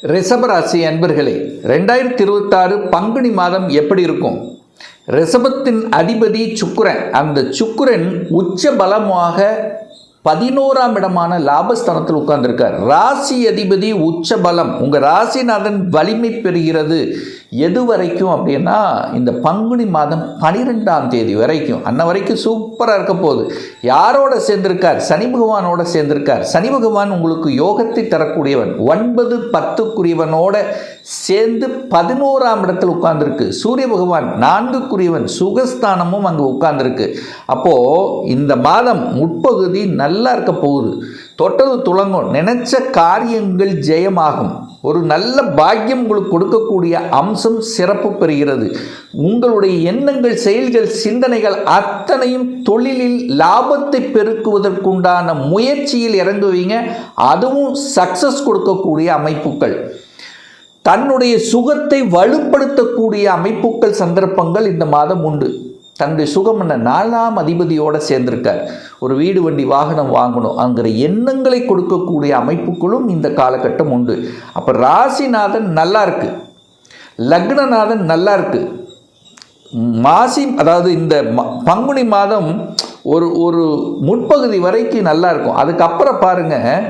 ரிஷபராசி அன்பர்களே, 2026 பங்குனி மாதம் எப்படி இருக்கும்? ரிஷபத்தின் அதிபதி சுக்கிரன். அந்த சுக்கிரன் உச்ச பலமாக 11ஆம் இடமான லாபஸ்தானத்தில் உட்கார்ந்திருக்கார். ராசி அதிபதி உச்ச பலம், உங்கள் ராசிநாதன் வலிமை பெறுகிறது. எது வரைக்கும் அப்படின்னா இந்த பங்குனி மாதம் 12ஆம் தேதி வரைக்கும். அன்ன வரைக்கும் சூப்பராக இருக்க போகுது. யாரோட சேர்ந்திருக்கார்? சனி பகவானோட சேர்ந்திருக்கார். சனி பகவான் உங்களுக்கு யோகத்தை தரக்கூடியவன். 9, 10க்குரியவனோட சேர்ந்து 11ஆம் இடத்தில் உட்கார்ந்துருக்கு. சூரிய பகவான் 4க்குரியவன், சுகஸ்தானமும் அங்கே உட்கார்ந்துருக்கு. அப்போது இந்த மாதம் முற்பகுதி நல்லா இருக்க போகுது. தொட்டது துளங்கும். நினைச்ச காரியங்கள் ஜெயமாகும். ஒரு நல்ல பாக்கியம் உங்களுக்கு கொடுக்கக்கூடிய அம்சம் சிறப்பு பெறுகிறது. உங்களுடைய எண்ணங்கள், செயல்கள், சிந்தனைகள் அத்தனையும் தொழிலில் லாபத்தை பெருக்குவதற்குண்டான முயற்சியில் இறங்குவீங்க. அதுவும் சக்சஸ் கொடுக்கக்கூடிய அமைப்புகள், தன்னுடைய சுகத்தை வலுப்படுத்தக்கூடிய அமைப்புகள், சந்தர்ப்பங்கள் இந்த மாதம் உண்டு. தன்னுடைய சுகம் என்ன? 4ஆம் அதிபதியோடு சேர்ந்திருக்கார். ஒரு வீடு, வண்டி, வாகனம் வாங்கணும் அங்கிற எண்ணங்களை கொடுக்கக்கூடிய அமைப்புகளும் இந்த காலகட்டம் உண்டு. அப்போ ராசிநாதன் நல்லா இருக்கு, லக்னநாதன் நல்லா இருக்கு. மாசி, அதாவது இந்த பங்குனி மாதம் ஒரு முற்பகுதி வரைக்கும் நல்லா இருக்கும். அதுக்கப்புறம் பாருங்கள்,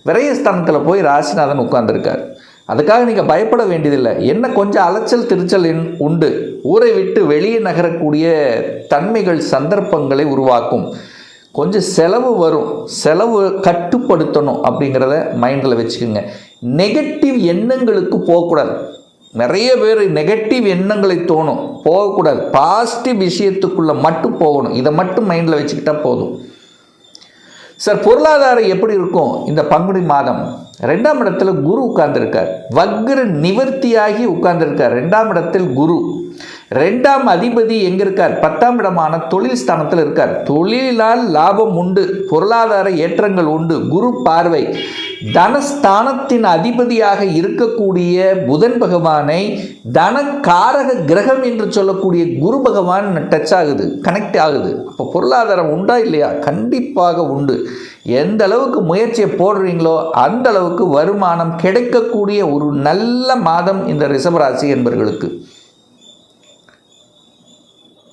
விரயஸ்தானத்தில் போய் ராசிநாதன் உட்கார்ந்துருக்கார். அதுக்காக நீங்கள் பயப்பட வேண்டியதில்லை. என்ன கொஞ்சம் அலைச்சல் திருச்சல் உண்டு. ஊரை விட்டு வெளியே நகரக்கூடிய தன்மைகள், சந்தர்ப்பங்களை உருவாக்கும். கொஞ்சம் செலவு வரும். செலவு கட்டுப்படுத்தணும் அப்படிங்கிறத மைண்டில் வச்சுக்கோங்க. நெகட்டிவ் எண்ணங்களுக்கு போகக்கூடாது. நிறைய பேர் நெகட்டிவ் எண்ணங்களை தோணும், போகக்கூடாது. பாசிட்டிவ் விஷயத்துக்குள்ளே மட்டும் போகணும். இதை மட்டும் மைண்டில் வச்சுக்கிட்டால் போதும். சார், பொருளாதாரம் எப்படி இருக்கும் இந்த பங்குனி மாதம்? 2ஆம் இடத்துல குரு உட்கார்ந்துருக்கார். வக்ர நிவர்த்தியாகி உட்கார்ந்துருக்கார். 2ஆம் இடத்தில் குரு. 2ஆம் அதிபதி எங்கே இருக்கார்? 10ஆம் இடமான தொழில் ஸ்தானத்தில் இருக்கார். தொழிலால் லாபம் உண்டு, பொருளாதார ஏற்றங்கள் உண்டு. குரு பார்வை. தனஸ்தானத்தின் அதிபதியாக இருக்கக்கூடிய புதன் பகவானை தனக்காரக கிரகம் என்று சொல்லக்கூடிய குரு பகவான் டச் ஆகுது, கனெக்ட் ஆகுது. அப்போ பொருளாதாரம் உண்டா இல்லையா? கண்டிப்பாக உண்டு. எந்த அளவுக்கு முயற்சியை போடுறீங்களோ அந்த அளவுக்கு வருமானம் கிடைக்கக்கூடிய ஒரு நல்ல மாதம் இந்த ரிஷபராசி என்பவர்களுக்கு.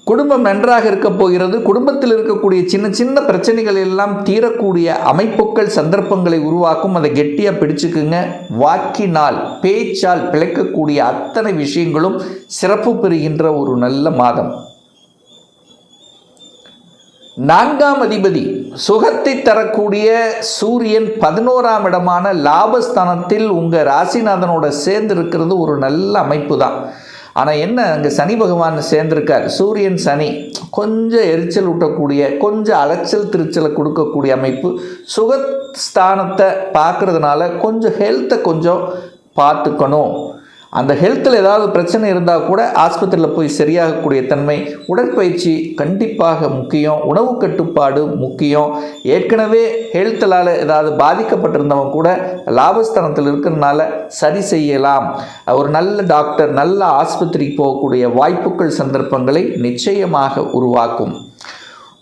குடும்பம் நன்றாக இருக்க போகிறது. குடும்பத்தில் இருக்கக்கூடிய சின்ன சின்ன பிரச்சனைகள் எல்லாம் தீரக்கூடிய அமைப்புகள், சந்தர்ப்பங்களை உருவாக்கும். அதை கெட்டியாக பிடிச்சுக்குங்க. வாக்கினால், பேச்சால் பிழைக்கக்கூடிய அத்தனை விஷயங்களும் சிறப்பு பெறுகின்ற ஒரு நல்ல மாதம். 4ஆம் அதிபதி சுகத்தை தரக்கூடிய சூரியன் 11ஆம் இடமான லாபஸ்தானத்தில் உங்கள் ராசிநாதனோட சேர்ந்து இருக்கிறது ஒரு நல்ல அமைப்பு தான். ஆனால் என்ன, அங்கே சனி பகவான் சேர்ந்திருக்கார். சூரியன் சனி கொஞ்சம் எரிச்சல் ஊட்டக்கூடிய, கொஞ்சம் அலைச்சல் திருச்சலை கொடுக்கக்கூடிய அமைப்பு. சுகஸ்தானத்தை பார்க்கறதுனால கொஞ்சம் ஹெல்த்தை கொஞ்சம் பார்த்துக்கணும். அந்த ஹெல்த்தில் ஏதாவது பிரச்சனை இருந்தால் கூட ஆஸ்பத்திரியில் போய் சரியாகக்கூடிய தன்மை. உடற்பயிற்சி கண்டிப்பாக முக்கியம். உணவு கட்டுப்பாடு முக்கியம். ஏற்கனவே ஹெல்த்தினால் ஏதாவது பாதிக்கப்பட்டிருந்தவங்க கூட லாபஸ்தானத்தில் இருக்கிறதுனால சரி செய்யலாம். ஒரு நல்ல டாக்டர், நல்ல ஆஸ்பத்திரிக்கு போகக்கூடிய வாய்ப்புகள், சந்தர்ப்பங்களை நிச்சயமாக உருவாக்கும்.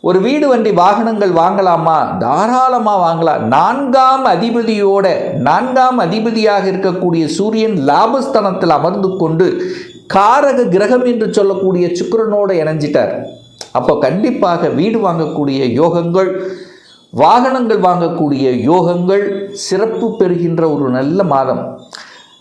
ஒரு வீடு, வண்டி, வாகனங்கள் வாங்கலாமா? தாராளமாக வாங்கலாம். 4ஆம் அதிபதியோட, 4ஆம் அதிபதியாக இருக்கக்கூடிய சூரியன் லாபஸ்தானத்தில் அமர்ந்து கொண்டு காரக கிரகம் என்று சொல்லக்கூடிய சுக்கிரனோடு இணைஞ்சிட்டார். அப்போ கண்டிப்பாக வீடு வாங்கக்கூடிய யோகங்கள், வாகனங்கள் வாங்கக்கூடிய யோகங்கள் சிறப்பு பெறுகின்ற ஒரு நல்ல மாதம்.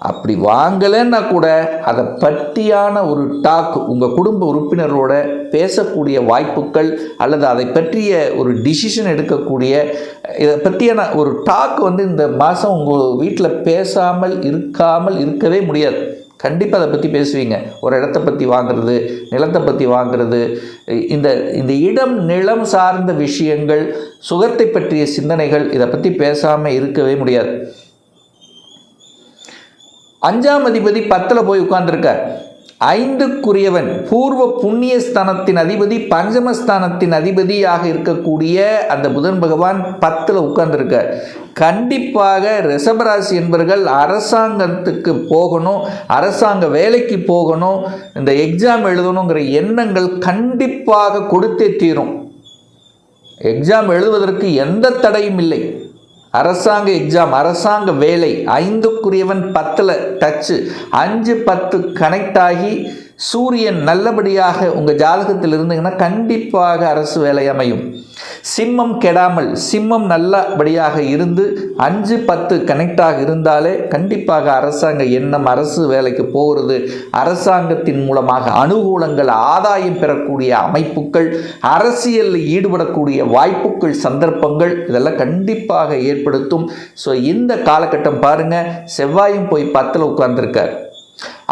அப்படி வாங்கலைன்னா கூட அதை பற்றியான ஒரு டாக் உங்கள் குடும்ப உறுப்பினரோட பேசக்கூடிய வாய்ப்புகள், அல்லது அதை பற்றிய ஒரு டிசிஷன் எடுக்கக்கூடிய, இதை பற்றியான ஒரு டாக் இந்த மாதம் உங்கள் வீட்டில் பேசாமல் இருக்கவே முடியாது. கண்டிப்பாக அதை பற்றி பேசுவீங்க. ஒரு இடத்த பற்றி வாங்கிறது, நிலத்தை பற்றி வாங்கிறது, இந்த இடம் நிலம் சார்ந்த விஷயங்கள், சுகத்தை பற்றிய சிந்தனைகள், இதை பற்றி பேசாமல் இருக்கவே முடியாது. 5ஆம் அதிபதி 10ல் போய் உட்கார்ந்துருக்கார். 5க்குரியவன் பூர்வ புண்ணிய ஸ்தானத்தின் அதிபதி, பஞ்சமஸ்தானத்தின் அதிபதியாக இருக்கக்கூடிய அந்த புதன் பகவான் 10ல் உட்கார்ந்துருக்கார். கண்டிப்பாக ரிஷபராசி என்பவர்கள் அரசாங்கத்துக்கு போகணும், அரசாங்க வேலைக்கு போகணும், இந்த எக்ஸாம் எழுதணுங்கிற எண்ணங்கள் கண்டிப்பாக கொடுத்தே தீரும். எக்ஸாம் எழுதுவதற்கு எந்த தடையும் இல்லை. அரசாங்க எக்ஸாம், அரசாங்க வேலை, 5க்குரியவன் 10ல் டச்சு, 5 10 கனெக்ட் ஆகி சூரியன் நல்லபடியாக உங்கள் ஜாதகத்தில் இருந்தீங்கன்னா கண்டிப்பாக அரசு வேலை அமையும். சிம்மம் கெடாமல், சிம்மம் நல்லபடியாக இருந்து 5 10 கனெக்டாக இருந்தாலே கண்டிப்பாக அரசாங்க எண்ணம், அரசு வேலைக்கு போகிறது, அரசாங்கத்தின் மூலமாக அனுகூலங்கள், ஆதாயம் பெறக்கூடிய அமைப்புகள், அரசியலில் ஈடுபடக்கூடிய வாய்ப்புகள், சந்தர்ப்பங்கள் இதெல்லாம் கண்டிப்பாக ஏற்படுத்தும். ஸோ இந்த காலகட்டம் பாருங்கள், செவ்வாயும் போய் 10ல் உட்கார்ந்துருக்கார்.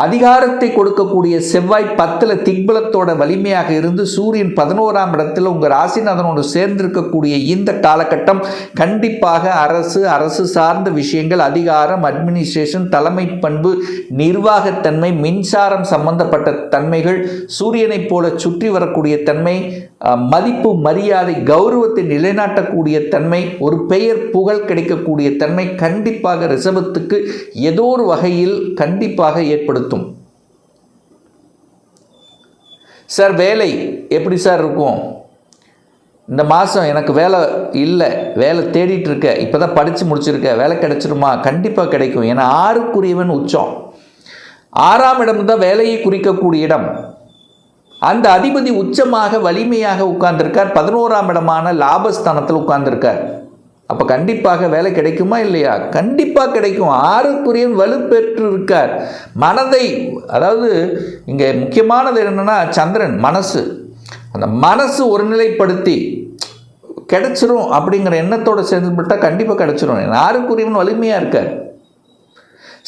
அதிகாரத்தை கொடுக்கக்கூடிய செவ்வாய் 10ல் திக்பலத்தோட வலிமையாக இருந்து சூரியன் 11ஆம் இடத்தில் உங்கள் ராசிநாதனோடு சேர்ந்திருக்கக்கூடிய இந்த காலகட்டம் கண்டிப்பாக அரசு சார்ந்த விஷயங்கள், அதிகாரம், அட்மினிஸ்ட்ரேஷன், தலைமை பண்பு, நிர்வாகத்தன்மை, மின்சாரம் சம்பந்தப்பட்ட தன்மைகள், சூரியனைப் போல சுற்றி வரக்கூடிய தன்மை, மதிப்பு, மரியாதை, கௌரவத்தை நிலைநாட்டக்கூடிய தன்மை, ஒரு பெயர் புகழ் கிடைக்கக்கூடிய தன்மை கண்டிப்பாக ரிஷபத்துக்கு ஏதோ ஒரு வகையில் கண்டிப்பாக ஏற்படுத்தும். சார் வேலை எப்படி சார் இருக்கும்? இந்த மாதம் எனக்கு வேலை இல்லை, வேலை தேடிட்டு இருக்க, இப்போ தான் படித்து முடிச்சிருக்க, வேலை கிடைச்சிருமா? கண்டிப்பாக கிடைக்கும். ஏன்னா 6க்குரியவன் உச்சம், 6ஆம் இடம் தான் வேலையை குறிக்கக்கூடிய இடம். அந்த அதிபதி உச்சமாக வலிமையாக உட்கார்ந்திருக்கார், 11ஆம் இடமான லாபஸ்தானத்தில் உட்கார்ந்திருக்கார். அப்போ கண்டிப்பாக வேலை கிடைக்குமா இல்லையா? கண்டிப்பாக கிடைக்கும். 6க்குரியவன் வலுப்பெற்று இருக்கார். மனதை, அதாவது இங்கே முக்கியமானது என்னென்னா சந்திரன், மனசு, அந்த மனசு ஒருநிலைப்படுத்தி கிடைச்சிரும் அப்படிங்கிற எண்ணத்தோடு செயல்பட்டால் கண்டிப்பாக கிடைச்சிரும். 6க்குரியவன் வலிமையாக இருக்கார்.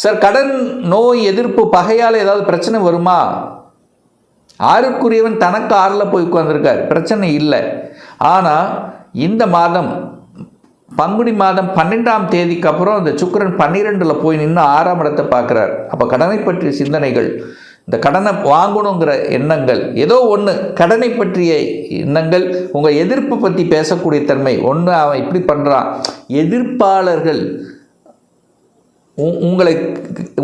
சார் கடன், நோய், எதிர்ப்பு, பகையால் ஏதாவது பிரச்சனை வருமா? 6க்குரியவன் தனக்கு 6ல் போய் உட்கார்ந்துருக்கார், பிரச்சனை இல்லை. ஆனால் இந்த மாதம் பங்குனி மாதம் 12ஆம் தேதிக்கு அப்புறம் இந்த சுக்கிரன் 12ல் போய் நின்று 6ஆம் இடத்தை பார்க்குறார். அப்போ கடனை பற்றிய சிந்தனைகள், இந்த கடனை வாங்கணுங்கிற எண்ணங்கள், ஏதோ ஒன்று கடனை பற்றிய எண்ணங்கள், உங்கள் எதிர்ப்பு பற்றி பேசக்கூடிய தன்மை, ஒன்று அவன் இப்படி பண்ணுறான், எதிர்ப்பாளர்கள்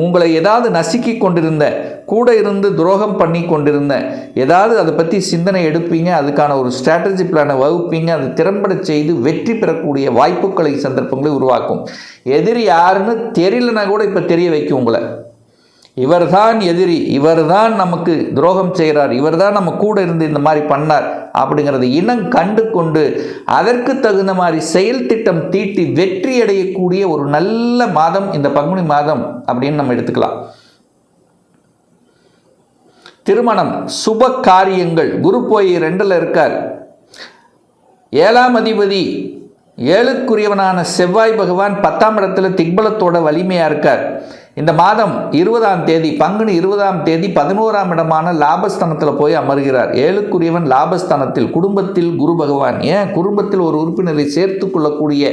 உங்களை ஏதாவது நசுக்கி கொண்டிருந்த, கூட இருந்து துரோகம் பண்ணி கொண்டிருந்த, ஏதாவது அதை பற்றி சிந்தனை எடுப்பீங்க, அதுக்கான ஒரு ஸ்ட்ராட்டஜி பிளானை வகுப்பீங்க, அது திறம்பட செய்து வெற்றி பெறக்கூடிய வாய்ப்புகளை, சந்தர்ப்பங்களை உருவாக்கும். எதிரி யாருன்னு தெரியலனா கூட இப்போ தெரிய வைக்கும் உங்களை. இவர்தான் எதிரி, இவர்தான் நமக்கு துரோகம் செய்கிறார், இவர்தான் நம்ம கூட இருந்து இந்த மாதிரி பண்ணார் அப்படிங்கிறது இனம் கண்டு கொண்டு அதற்கு தகுந்த மாதிரி செயல் திட்டம் தீட்டி வெற்றி அடையக்கூடிய ஒரு நல்ல மாதம் இந்த பங்குனி மாதம் அப்படின்னு நம்ம எடுத்துக்கலாம். திருமணம், சுப காரியங்கள், குரு போய் 2ல் இருக்கார். 7ஆம் அதிபதி 7க்குரியவனான செவ்வாய் பகவான் 10ஆம் இடத்துல திக்பலத்தோட வலிமையாக இருக்கார். இந்த மாதம் 20ஆம் தேதி, பங்குனி 20ஆம் தேதி 11ஆம் இடமான லாபஸ்தானத்தில் போய் அமர்கிறார். 7க்குரியவன் லாபஸ்தானத்தில், குடும்பத்தில் குரு பகவான். ஏன் குடும்பத்தில் ஒரு உறுப்பினரை சேர்த்து கொள்ளக்கூடிய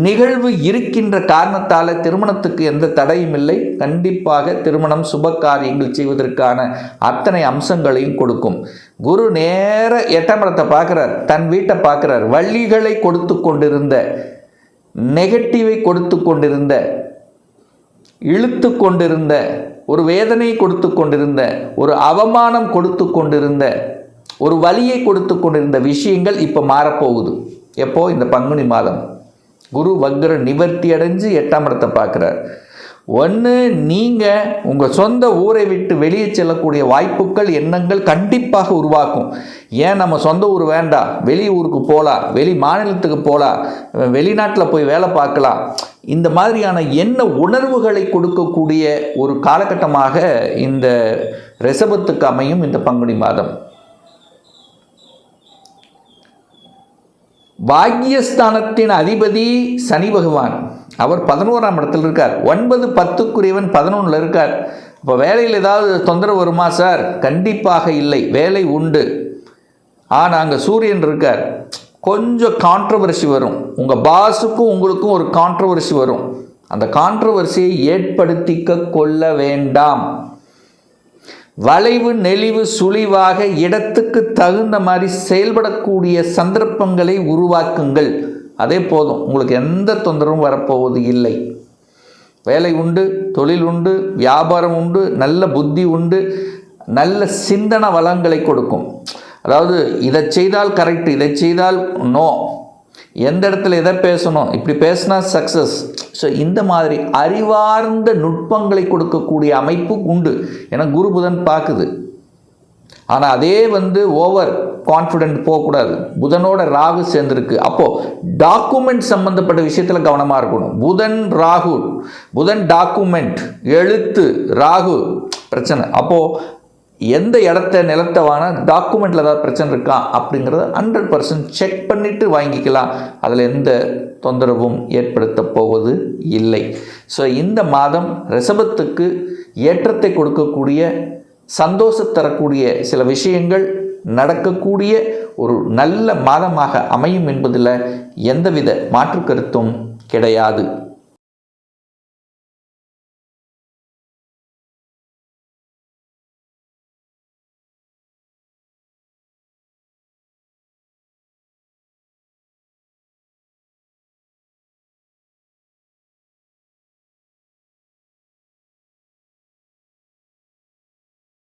நிகழ்வு இருக்கின்ற காரணத்தால் திருமணத்துக்கு எந்த தடையும் இல்லை. கண்டிப்பாக திருமணம், சுப காரியங்கள் செய்வதற்கான அத்தனை அம்சங்களையும் கொடுக்கும். குரு நேர 8ஆம் இடத்தை பார்க்குறார், தன் வீட்டை பார்க்குறார். வள்ளிகளை கொடுத்து கொண்டிருந்த, நெகட்டிவை கொடுத்து கொண்டிருந்த, இழுத்து கொண்டிருந்த, ஒரு வேதனையை கொடுத்து கொண்டிருந்த, ஒரு அவமானம் கொடுத்து கொண்டிருந்த, ஒரு வலியை கொடுத்து கொண்டிருந்த விஷயங்கள் இப்போ மாறப்போகுது. எப்போ? இந்த பங்குனி மாதம். குரு வக்ர நிவர்த்தி அடைஞ்சு 8ஆம் இடத்தை பார்க்குறார். ஒன்று, நீங்கள் உங்கள் சொந்த ஊரை விட்டு வெளியே செல்லக்கூடிய வாய்ப்புகள், எண்ணங்கள் கண்டிப்பாக உருவாக்கும். ஏன் நம்ம சொந்த ஊர் வேண்டாம், வெளி ஊருக்கு போகலாம், வெளி மாநிலத்துக்கு போகலாம், வெளிநாட்டில் போய் வேலை பார்க்கலாம், இந்த மாதிரியான எண்ண உணர்வுகளை கொடுக்கக்கூடிய ஒரு காலகட்டமாக இந்த ரிஷபத்துக்கு அமையும் இந்த பங்குனி மாதம். பாக்யஸ்தானத்தின் அதிபதி சனி பகவான், அவர் 11ஆம் இடத்தில் இருக்கார். 9 10க்குரியவன் 11ல் இருக்கார். இப்போ வேலையில் ஏதாவது தொந்தரவு வருமா சார்? கண்டிப்பாக இல்லை, வேலை உண்டு. ஆனால் அங்கே சூரியன் இருக்கார். கொஞ்சம் கான்ட்ரவர்சி வரும், உங்கள் பாஸுக்கும் உங்களுக்கும் ஒரு கான்ட்ரவர்சி வரும். அந்த கான்ட்ரவர்சியை ஏற்படுத்திக்க கொள்ள வேண்டாம். வளைவு, நெளிவு, சுழிவாக இடத்துக்கு தகுந்த மாதிரி செயல்படக்கூடிய சந்தர்ப்பங்களை உருவாக்குங்கள். அதே போதும், உங்களுக்கு எந்த தொந்தரவும் வரப்போவது இல்லை. வேலை உண்டு, தொழில் உண்டு, வியாபாரம் உண்டு, நல்ல புத்தி உண்டு, நல்ல சிந்தன வளங்களை கொடுக்கும். அதாவது இதை செய்தால் கரெக்ட், இதை செய்தால் நோ, எந்த இடத்துல எதை பேசணும், இப்படி பேசினா சக்ஸஸ். ஸோ இந்த மாதிரி அறிவார்ந்த நுட்பங்களை கொடுக்கக்கூடிய அமைப்பு உண்டு. ஏன்னா குரு புதன் பார்க்குது. ஆனால் அதே ஓவர் கான்ஃபிடென்ட் போகக்கூடாது. புதனோட ராகு சேர்ந்துருக்கு. அப்போது டாக்குமெண்ட் சம்மந்தப்பட்ட விஷயத்தில் கவனமாக இருக்கணும். புதன் ராகு, புதன் டாக்குமெண்ட், எழுத்து, ராகு பிரச்சனை. அப்போது எந்த இடத்த நிலத்தை வாங்கினா டாக்குமெண்ட்டில் ஏதாவது பிரச்சனை இருக்கா அப்படிங்கிறத 100% செக் பண்ணிவிட்டு வாங்கிக்கலாம். அதில் எந்த தொந்தரவும் ஏற்படுத்த போவது இல்லை. ஸோ இந்த மாதம் ரிஷபத்துக்கு ஏற்றத்தை கொடுக்கக்கூடிய, சந்தோஷம் தரக்கூடிய சில விஷயங்கள் நடக்கக்கூடிய ஒரு நல்ல மாதமாக அமையும் என்பதில் எந்தவித மாற்று கருத்தும் கிடையாது.